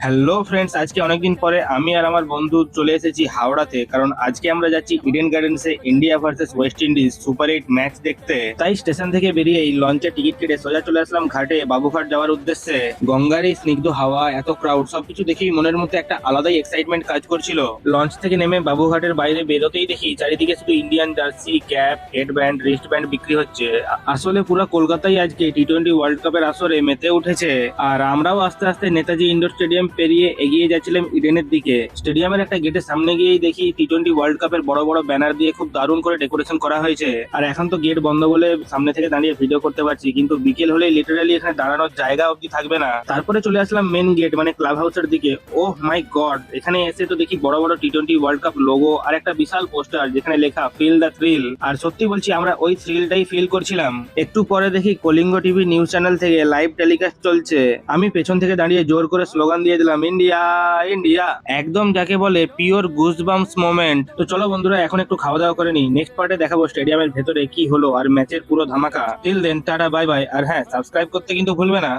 Hello friends, আজকে অনেকদিন পরে আমি আর আমার বন্ধু চলে এসেছি হাওড়াতে। কারণ আজকে আমরা যাচ্ছি ইডেন গার্ডেন্সে India versus West Indies super 8 match দেখতে। তাই স্টেশন থেকে বেরিয়ে এই লঞ্চে টিকিট কেটে সোজা চলে আসলাম ঘাটে বাবুঘাট যাওয়ার উদ্দেশ্যে। গঙ্গার এই স্নিগ্ধ হাওয়া, এত ক্রাউড, সবকিছু দেখেই মনের মধ্যে একটা আলাদাই এক্সাইটমেন্ট কাজ করছিল। লঞ্চ থেকে নেমে বাবুঘাটের বাইরে বেরোতেই দেখি চারিদিকে শুধু Indian jersey, cap, headband, wristband বিক্রি হচ্ছে। আসলে পুরো কলকাতায় আজকে টি-20 ওয়ার্ল্ড কাপের আসরে মেতে উঠেছে। আর আমরাও আস্তে আস্তে নেতাজি ইন্ডোর স্টেডিয়াম পেরিয়ে এগিয়ে যাচ্ছিলাম ইডেনের দিকে। স্টেডিয়ামের একটা গেটের সামনে গিয়েই দেখি টি-20 ওয়ার্ল্ড কাপের বড় বড় ব্যানার দিয়ে খুব দারুণ করে ডেকোরেশন করা হয়েছে। আর এখন তো গেট বন্ধ বলে সামনে থেকে দাঁড়িয়ে ভিডিও করতে পারছি, কিন্তু বিকেল হলে লিটারালি এখানে দাঁড়ানোর জায়গা অবধি থাকবে না। তারপরে চলে আসলাম মেন গেট মানে ক্লাব হাউসের দিকে। ওহ মাই গড, এখানে এসে তো দেখি বড় বড় টি-20 ওয়ার্ল্ড কাপ লোগো আর একটা বিশাল পোস্টার যেখানে লেখা ফিল দ্য থ্রিল। আর সত্যি বলছি, আমরা ওই থ্রিলটাই ফিল করছিলাম। একটু পরে দেখি কলিঙ্গ টিভি নিউজ চ্যানেল থেকে লাইভ টেলিকাস্ট চলছে। আমি পেছন থেকে দাঁড়িয়ে জোর করে স্লোগান দিয়ে দিলাম, ইন্ডিয়া ইন্ডিয়া। একদম যাকে বলে পিওর গুজবাম্পস মোমেন্ট। তো চলো বন্ধুরা, এখন একটু খাওয়া দাওয়া করে নি। নেক্সট পার্টে দেখাবো স্টেডিয়ামের ভেতরে কি হলো আর ম্যাচের পুরো ধামাকা। Till then tata bye bye. আর হ্যাঁ, সাবস্ক্রাইব করতে কিন্তু ভুলবে না।